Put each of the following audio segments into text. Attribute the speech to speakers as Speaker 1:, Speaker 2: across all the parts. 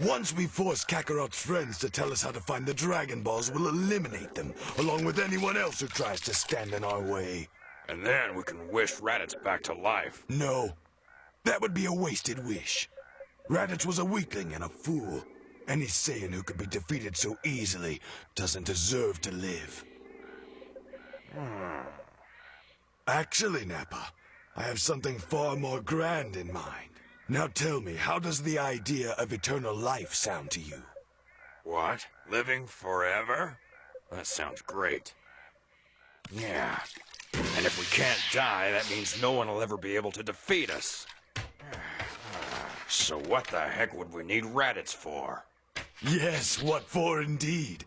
Speaker 1: Once we force Kakarot's friends to tell us how to find the Dragon Balls, we'll eliminate them, along with anyone else who tries to stand in our way.
Speaker 2: And then we can wish Raditz back to life.
Speaker 1: No. That would be a wasted wish. Raditz was a weakling and a fool. Any Saiyan who could be defeated so easily doesn't deserve to live. Actually, Nappa, I have something far more grand in mind. Now tell me, how does the idea of eternal life sound to you?
Speaker 2: What? Living forever? That sounds great. Yeah. And if we can't die, that means no one will ever be able to defeat us. So what the heck would we need Raditz for?
Speaker 1: Yes, what for indeed.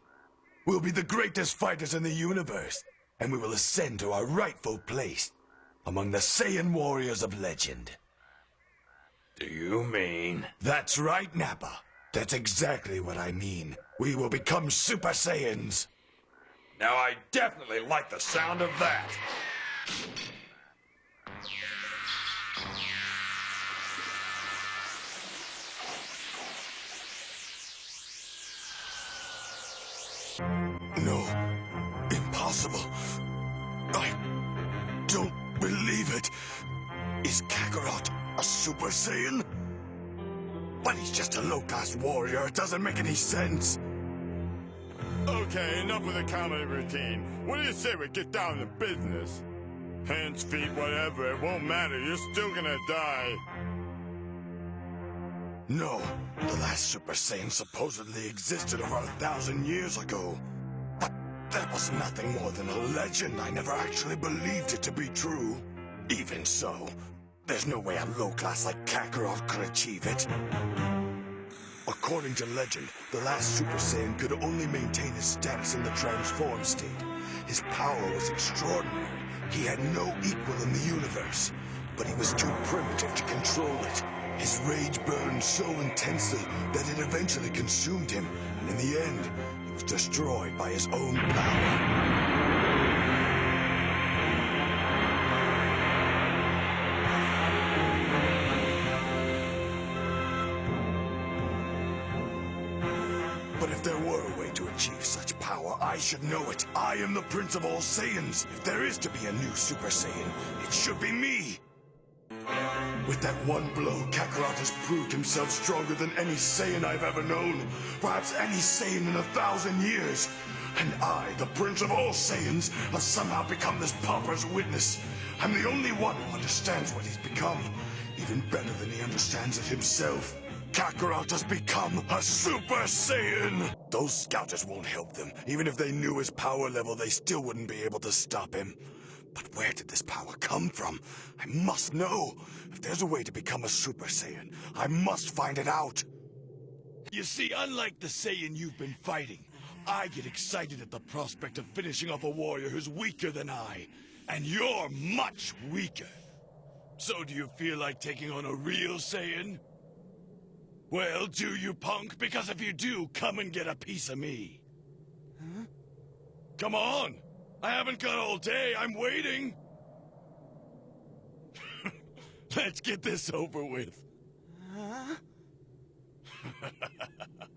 Speaker 1: We'll be the greatest fighters in the universe, and we will ascend to our rightful place among the Saiyan warriors of legend.
Speaker 2: Do you mean?
Speaker 1: That's right, Nappa. That's exactly what I mean. We will become Super Saiyans.
Speaker 2: Now I definitely like the sound of that.
Speaker 1: No. Impossible. I don't believe it. Is Kakarot a Super Saiyan? But he's just a low-class warrior. It doesn't make any sense.
Speaker 3: Okay, enough of the comedy routine. What do you say we get down to business? Hands, feet, whatever, it won't matter. You're still gonna die.
Speaker 1: No, the last Super Saiyan supposedly existed over 1,000 years ago. But that was nothing more than a legend. I never actually believed it to be true. Even so, there's no way a low class like Kakarot could achieve it. According to legend, the last Super Saiyan could only maintain his status in the transformed state. His power was extraordinary. He had no equal in the universe, but he was too primitive to control it. His rage burned so intensely that it eventually consumed him, and in the end, he was destroyed by his own power. But if there were a way to achieve such power, I should know it. I am the Prince of all Saiyans. If there is to be a new Super Saiyan, it should be me. With that one blow, Kakarot has proved himself stronger than any Saiyan I've ever known. Perhaps any Saiyan in 1,000 years. And I, the Prince of all Saiyans, have somehow become this pauper's witness. I'm the only one who understands what he's become. Even better than he understands it himself. Kakarot has become a Super Saiyan! Those scouters won't help them. Even if they knew his power level, they still wouldn't be able to stop him. But where did this power come from? I must know. If there's a way to become a Super Saiyan, I must find it out. You see, unlike the Saiyan you've been fighting, I get excited at the prospect of finishing off a warrior who's weaker than I. And you're much weaker. So do you feel like taking on a real Saiyan? Well, do you, punk? Because if you do, come and get a piece of me. Huh? Come on! I haven't got all day, I'm waiting! Let's get this over with.
Speaker 4: Huh?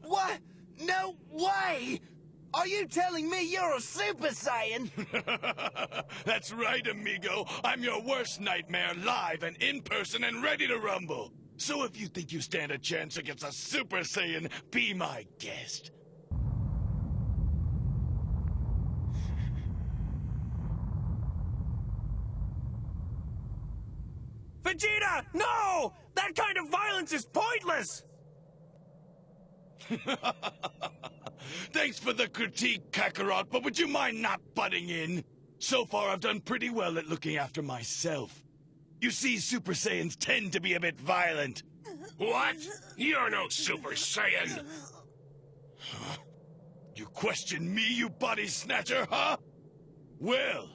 Speaker 4: What? No way! Are you telling me you're a Super Saiyan?
Speaker 1: That's right, amigo. I'm your worst nightmare, live and in person and ready to rumble. So if you think you stand a chance against a Super Saiyan, be my guest.
Speaker 4: Vegeta, no! That kind of violence is pointless!
Speaker 1: Thanks for the critique, Kakarot, but would you mind not butting in? So far, I've done pretty well at looking after myself. You see, Super Saiyans tend to be a bit violent.
Speaker 2: What? You're no Super Saiyan!
Speaker 1: Huh? You question me, you body snatcher, huh? Well,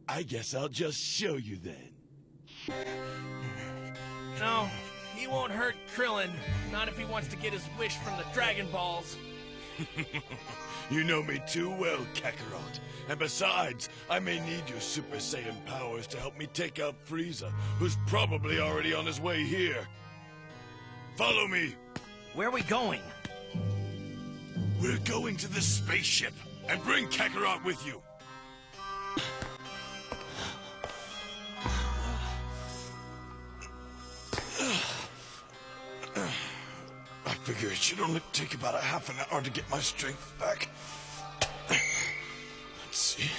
Speaker 1: I guess I'll just show you then.
Speaker 5: No, he won't hurt Krillin. Not if he wants to get his wish from the Dragon Balls.
Speaker 1: You know me too well, Kakarot. And besides, I may need your Super Saiyan powers to help me take out Frieza, who's probably already on his way here. Follow me.
Speaker 5: Where are we going?
Speaker 1: We're going to the spaceship, and bring Kakarot with you. I figure it should only take about a half an hour to get my strength back. Let's see.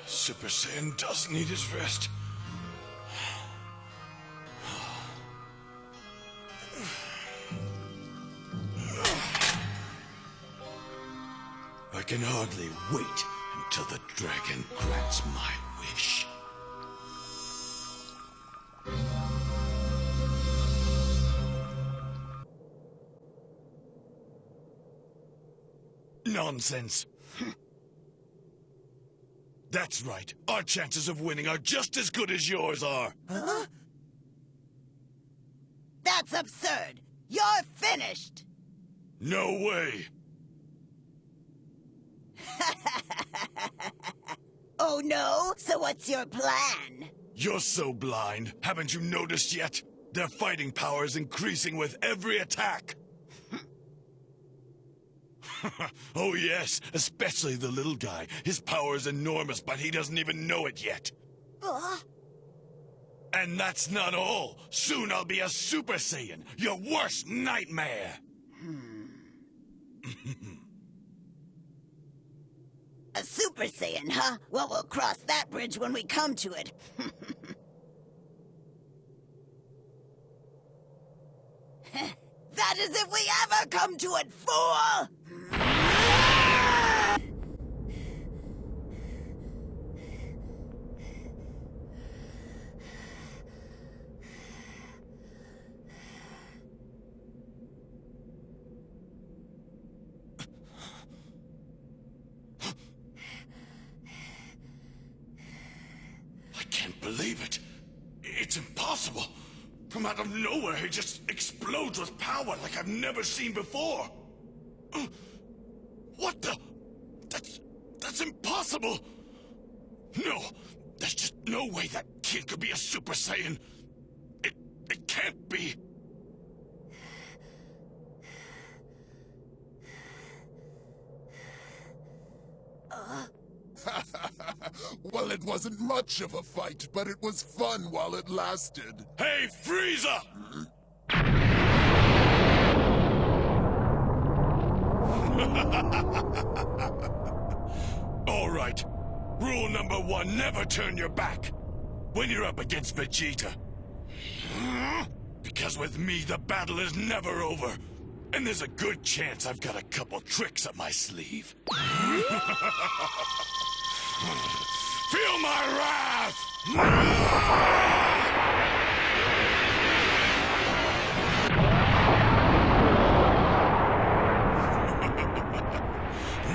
Speaker 1: Super Saiyan does need his rest. I can hardly wait until the dragon grants my wish. Nonsense. That's right. Our chances of winning are just as good as yours are.
Speaker 4: Huh? That's absurd. You're finished.
Speaker 1: No way.
Speaker 4: Oh no? So what's your plan?
Speaker 1: You're so blind. Haven't you noticed yet? Their fighting power is increasing with every attack. Oh yes, especially the little guy. His power is enormous, but he doesn't even know it yet. And that's not all. Soon I'll be a Super Saiyan, your worst nightmare.
Speaker 4: A Super Saiyan, huh? Well, we'll cross that bridge when we come to it. That is if we ever come to it, fool!
Speaker 1: I can't believe it. It's impossible. From out of nowhere, he just explodes with power like I've never seen before. What the? That's impossible. No, there's just no way that kid could be a Super Saiyan. It can't be.
Speaker 6: Well, it wasn't much of a fight, but it was fun while it lasted.
Speaker 1: Hey, Frieza! All right. Rule number 1, never turn your back. When you're up against Vegeta. Because with me, the battle is never over. And there's a good chance I've got a couple tricks up my sleeve. Feel my wrath!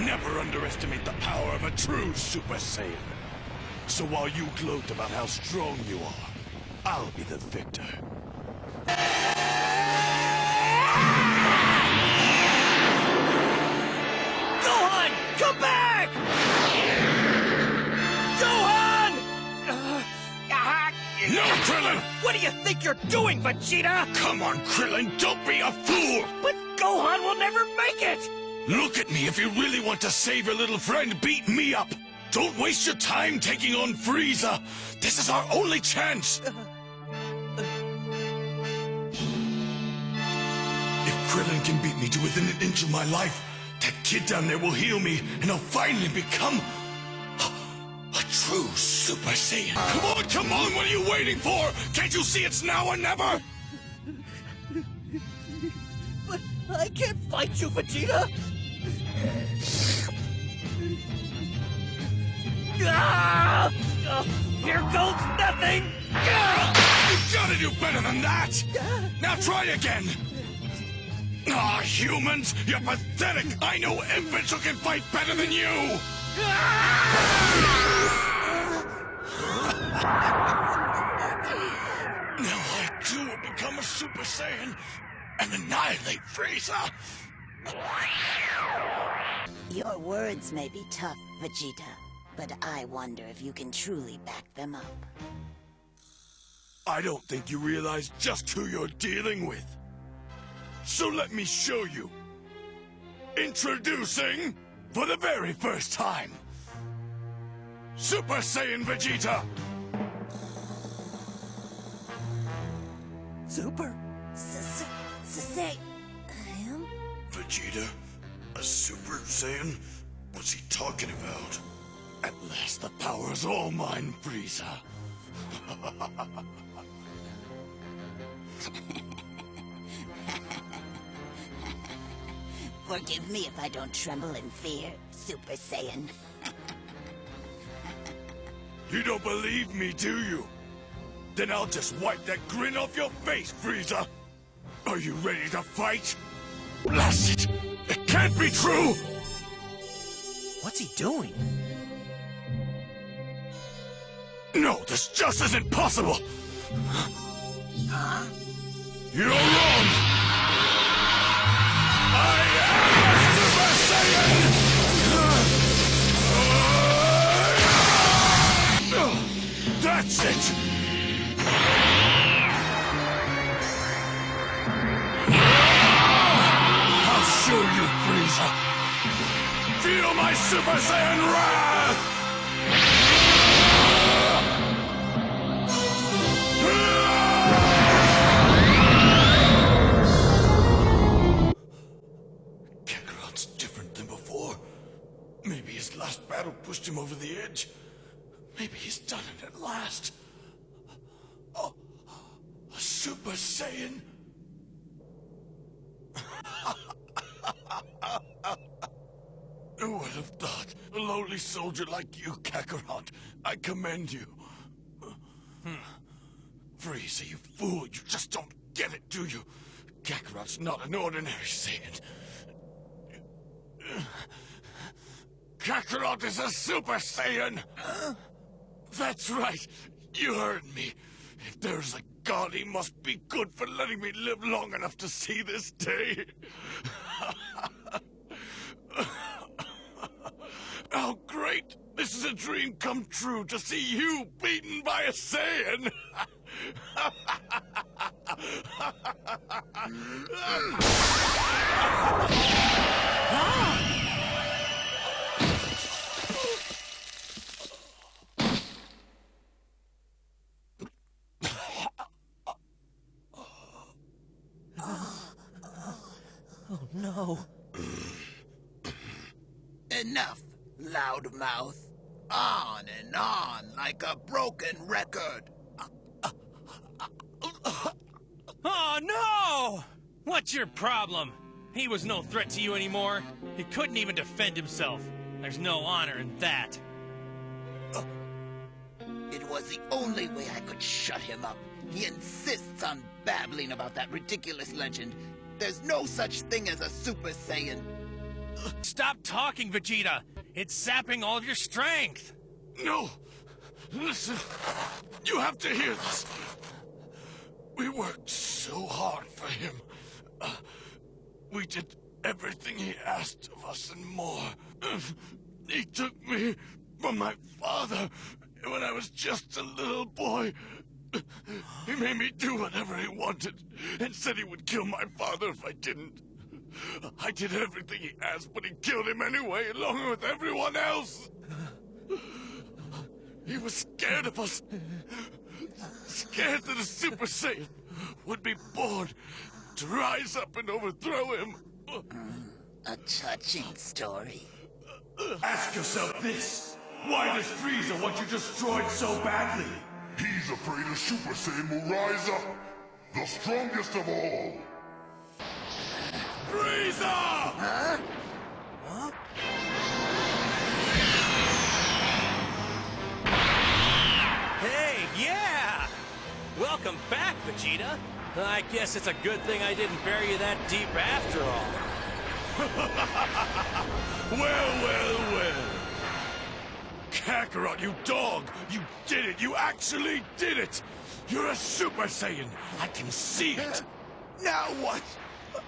Speaker 1: Never underestimate the power of a true Super Saiyan. So while you gloat about how strong you are, I'll be the victor.
Speaker 5: Gohan! Come back! Gohan!
Speaker 1: No, Krillin!
Speaker 5: What do you think you're doing, Vegeta?
Speaker 1: Come on, Krillin, don't be a fool!
Speaker 5: But Gohan will never make it!
Speaker 1: Look at me. If you really want to save your little friend, beat me up. Don't waste your time taking on Frieza. This is our only chance. If Krillin can beat me to within an inch of my life, that kid down there will heal me, and I'll finally become a true Super Saiyan. Come on, what are you waiting for? Can't you see it's now or never?
Speaker 5: But I can't fight you, Vegeta! Ah! Oh, here goes nothing! Ah!
Speaker 1: You've got to do better than that! Now try again! Ah, humans! You're pathetic! I know infants who can fight better than you! Now I too will become a Super Saiyan and annihilate Frieza!
Speaker 4: Your words may be tough, Vegeta, but I wonder if you can truly back them up.
Speaker 1: I don't think you realize just who you're dealing with. So let me show you. Introducing, for the very first time, Super Saiyan Vegeta!
Speaker 7: Super?
Speaker 8: Say,
Speaker 1: Vegeta? A Super Saiyan? What's he talking about? At last the power's all mine, Frieza.
Speaker 8: forgive me if I don't tremble in fear, Super Saiyan.
Speaker 1: You don't believe me, do you? Then I'll just wipe that grin off your face, Frieza! Are you ready to fight? Blast it! It can't be true!
Speaker 7: What's he doing?
Speaker 1: No, this just isn't possible! You're wrong! I am a Super Saiyan! That's it! I'll show you, Frieza! Feel my Super Saiyan wrath! Kakarot's different than before. Maybe his last battle pushed him over the edge. Maybe he's done it at last. A Super Saiyan? Who would have thought? A lowly soldier like you, Kakarot. I commend you. Frieza, you fool. You just don't get it, do you? Kakarot's not an ordinary Saiyan. Kakarot is a Super Saiyan! That's right. You heard me. If there's a god, he must be good for letting me live long enough to see this day. How great! This is a dream come true to see you beaten by a Saiyan!
Speaker 7: Oh no.
Speaker 4: Enough, loudmouth. On and on like a broken record.
Speaker 5: Oh, no! What's your problem? He was no threat to you anymore. He couldn't even defend himself. There's no honor in that.
Speaker 4: It was the only way I could shut him up. He insists on babbling about that ridiculous legend. There's no such thing as a Super Saiyan.
Speaker 5: Stop talking, Vegeta! It's sapping all of your strength!
Speaker 1: No! Listen, you have to hear this. We worked so hard for him. We did everything he asked of us and more. He took me from my father when I was just a little boy. He made me do whatever he wanted and said he would kill my father if I didn't. I did everything he asked, but he killed him anyway, along with everyone else. He was scared of us. Scared that a Super Saiyan would be born to rise up and overthrow him.
Speaker 8: A touching story.
Speaker 1: Ask yourself this. Why does Frieza want you destroyed so badly?
Speaker 6: He's afraid a Super Saiyan will rise up, the strongest of all.
Speaker 1: Frieza!
Speaker 5: Hey, yeah! Welcome back, Vegeta. I guess it's a good thing I didn't bury you that deep after all.
Speaker 1: Well. Kakarot, you dog! You did it! You actually did it! You're a Super Saiyan! I can see it!
Speaker 4: Now what?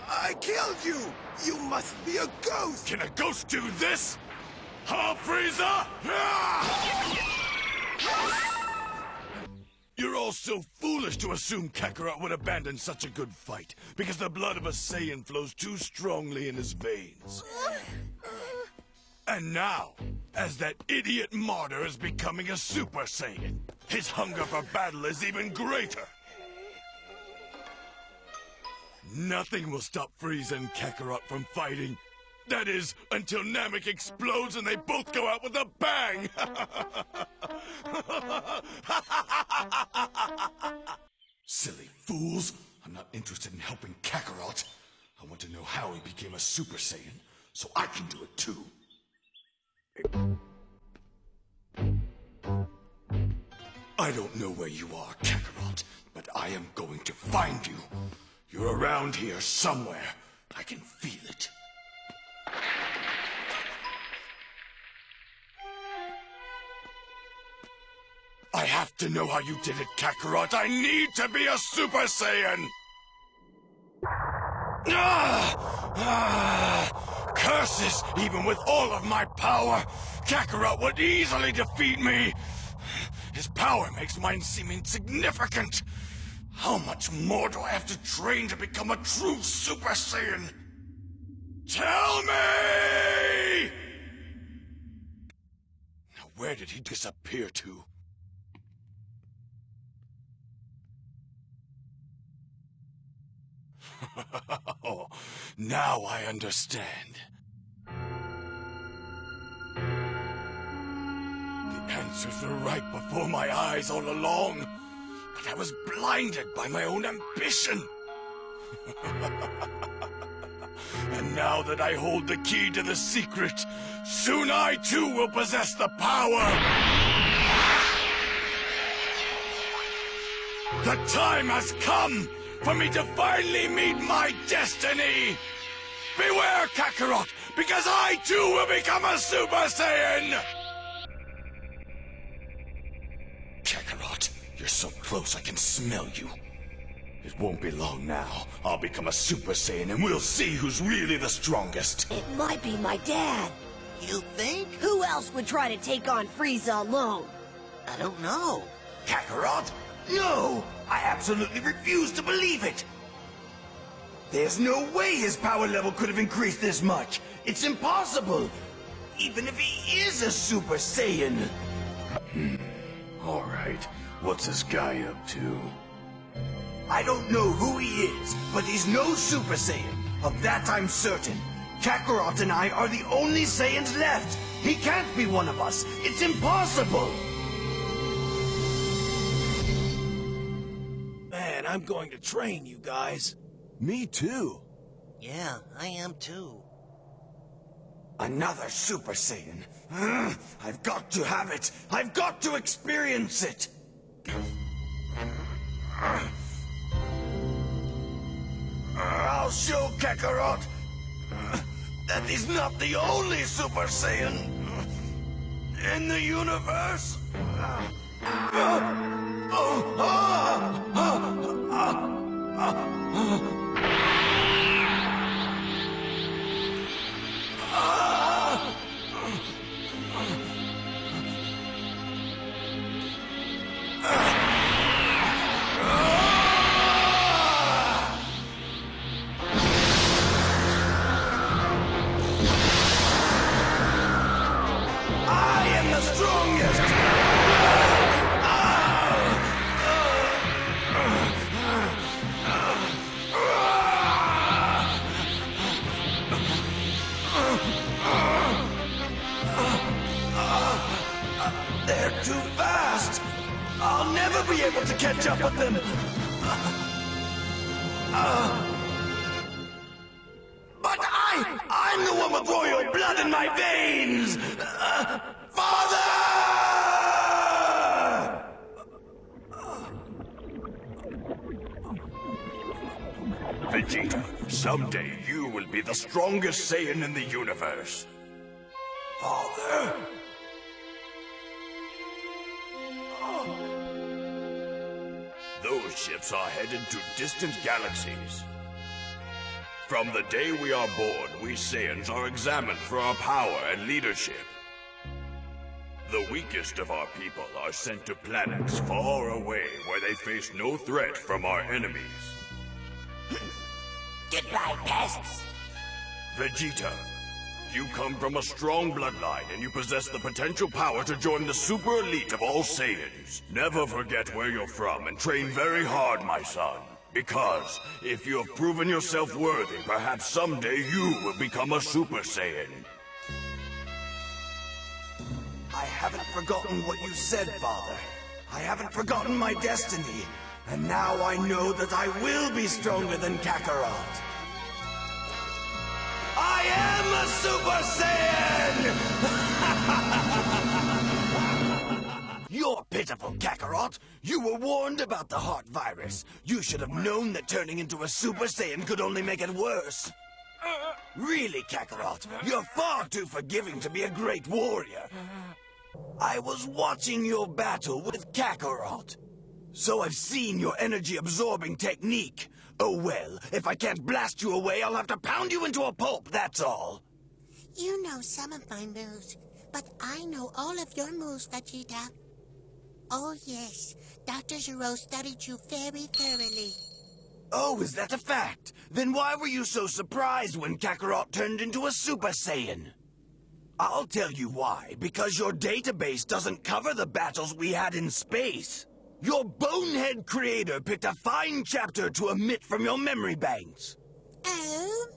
Speaker 4: I killed you! You must be a ghost!
Speaker 1: Can a ghost do this? Huh, Frieza? Ah! You're all so foolish to assume Kakarot would abandon such a good fight, because the blood of a Saiyan flows too strongly in his veins. And now, as that idiot martyr is becoming a Super Saiyan, his hunger for battle is even greater. Nothing will stop Frieza and Kakarot from fighting. That is, until Namek explodes and they both go out with a bang! Silly fools! I'm not interested in helping Kakarot. I want to know how he became a Super Saiyan, so I can do it too. I don't know where you are, Kakarot, but I am going to find you. You're around here somewhere. I can feel it. I have to know how you did it, Kakarot. I need to be a Super Saiyan! Curses! Even with all of my power, Kakarot would easily defeat me! His power makes mine seem insignificant. How much more do I have to train to become a true Super Saiyan? Tell me! Now, where did he disappear to? Oh, now I understand. The answers were right before my eyes all along, but I was blinded by my own ambition. And now that I hold the key to the secret, soon I too will possess the power. The time has come for me to finally meet my destiny! Beware, Kakarot, because I too will become a Super Saiyan! Kakarot, you're so close I can smell you. It won't be long now. I'll become a Super Saiyan and we'll see who's really the strongest.
Speaker 8: It might be my dad.
Speaker 4: You think?
Speaker 8: Who else would try to take on Frieza alone?
Speaker 4: I don't know.
Speaker 1: Kakarot? No! I absolutely refuse to believe it! There's no way his power level could have increased this much! It's impossible! Even if he is a Super Saiyan! Alright, what's this guy up to? I don't know who he is, but he's no Super Saiyan. Of that I'm certain. Kakarot and I are the only Saiyans left! He can't be one of us! It's impossible! Man, I'm going to train you guys. Me too.
Speaker 7: Yeah, I am too.
Speaker 1: Another Super Saiyan. I've got to have it. I've got to experience it. I'll show Kakarot that he's not the only Super Saiyan in the universe. I am the strongest! They're too fast! I'll never be able to catch up with them! But I'm the one with royal blood in my veins! Father! Vegeta, someday you will be the strongest Saiyan in the universe. Father? Those ships are headed to distant galaxies. From the day we are born, we Saiyans are examined for our power and leadership. The weakest of our people are sent to planets far away where they face no threat from our enemies.
Speaker 8: Goodbye, pests.
Speaker 1: Vegeta, you come from a strong bloodline and you possess the potential power to join the super elite of all Saiyans. Never forget where you're from and train very hard, my son. Because if you have proven yourself worthy, perhaps someday you will become a Super Saiyan.
Speaker 9: I haven't forgotten what you said, Father. I haven't forgotten my destiny. And now I know that I will be stronger than Kakarot. I am a Super Saiyan! You're pitiful, Kakarot. You were warned about the heart virus. You should have known that turning into a Super Saiyan could only make it worse. Really, Kakarot, you're far too forgiving to be a great warrior. I was watching your battle with Kakarot. So I've seen your energy-absorbing technique. Oh well, if I can't blast you away, I'll have to pound you into a pulp, that's all.
Speaker 8: You know some of my moves, but I know all of your moves, Vegeta. Oh yes, Dr. Gero studied you very thoroughly.
Speaker 9: Oh, is that a fact? Then why were you so surprised when Kakarot turned into a Super Saiyan? I'll tell you why. Because your database doesn't cover the battles we had in space. Your bonehead creator picked a fine chapter to omit from your memory banks.
Speaker 8: Oh?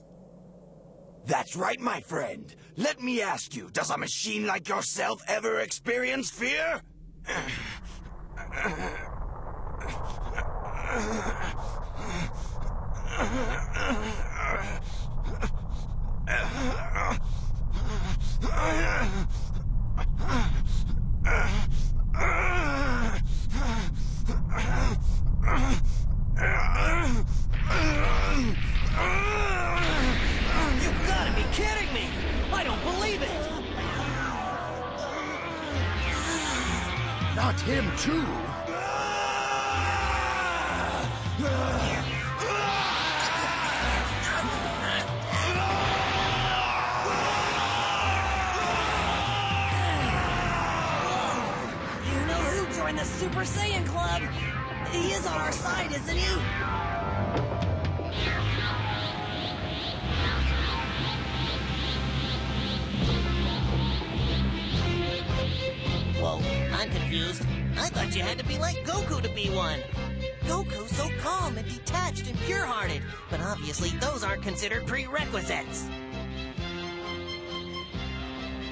Speaker 9: That's right, my friend. Let me ask you, does a machine like yourself ever experience fear?
Speaker 7: You gotta be kidding me! I don't believe it!
Speaker 6: Not him, too.
Speaker 7: You know who joined the Super Saiyan Club? He is on our side, isn't he?
Speaker 10: Whoa, I'm confused. I thought you had to be like Goku to be one. Goku's so calm and detached and pure-hearted, but obviously those aren't considered prerequisites.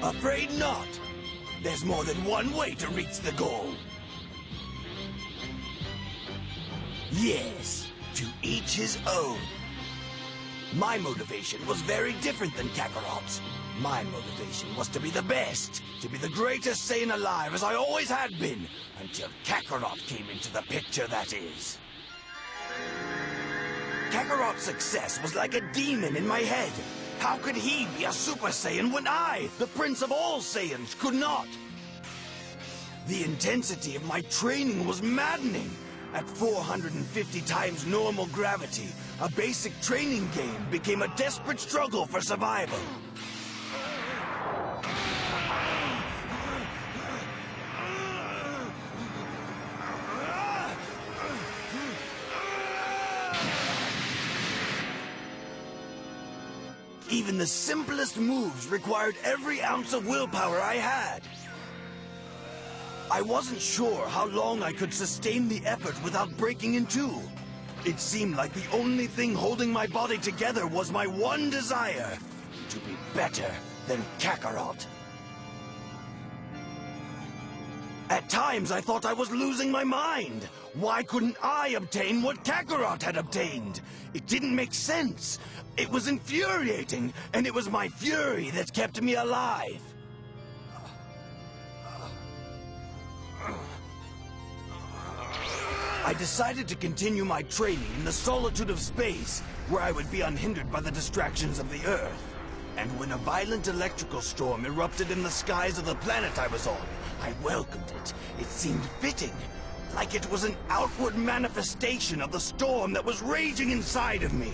Speaker 9: Afraid not. There's more than one way to reach the goal. Yes, to each his own. My motivation was very different than Kakarot's. My motivation was to be the best, to be the greatest Saiyan alive as I always had been, until Kakarot came into the picture, that is. Kakarot's success was like a demon in my head. How could he be a Super Saiyan when I, the Prince of all Saiyans, could not? The intensity of my training was maddening. At 450 times normal gravity, a basic training game became a desperate struggle for survival. Even the simplest moves required every ounce of willpower I had. I wasn't sure how long I could sustain the effort without breaking in two. It seemed like the only thing holding my body together was my one desire, to be better than Kakarot. At times I thought I was losing my mind. Why couldn't I obtain what Kakarot had obtained? It didn't make sense. It was infuriating, and it was my fury that kept me alive. I decided to continue my training in the solitude of space, where I would be unhindered by the distractions of the Earth. And when a violent electrical storm erupted in the skies of the planet I was on, I welcomed it. It seemed fitting, like it was an outward manifestation of the storm that was raging inside of me.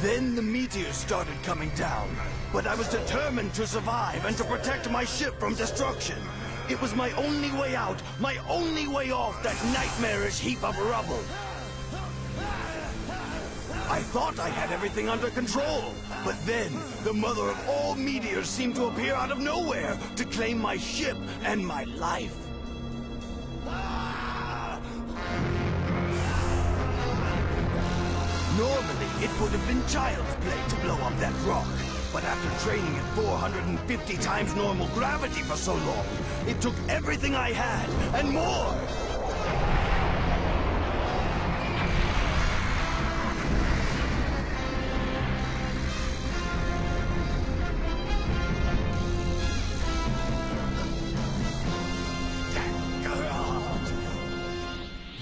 Speaker 9: Then the meteors started coming down, but I was determined to survive and to protect my ship from destruction. It was my only way out, my only way off that nightmarish heap of rubble. I thought I had everything under control, but then the mother of all meteors seemed to appear out of nowhere to claim my ship and my life. Normally, it would have been child's play to blow up that rock, but after training at 450 times normal gravity for so long, it took everything I had and more.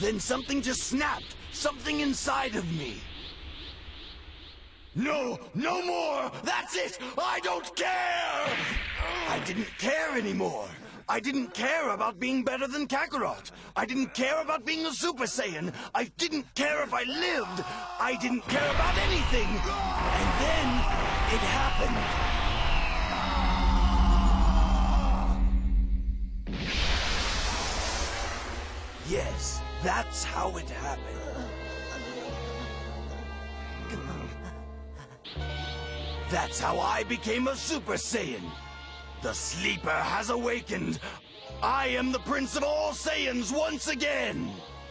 Speaker 9: Then something just snapped. Something inside of me. No, no more! That's it! I don't care! I didn't care anymore. I didn't care about being better than Kakarot. I didn't care about being a Super Saiyan. I didn't care if I lived. I didn't care about anything. And then it happened. Yes, that's how it happened. That's how I became a Super Saiyan. The sleeper has awakened. I am the Prince of all Saiyans once again.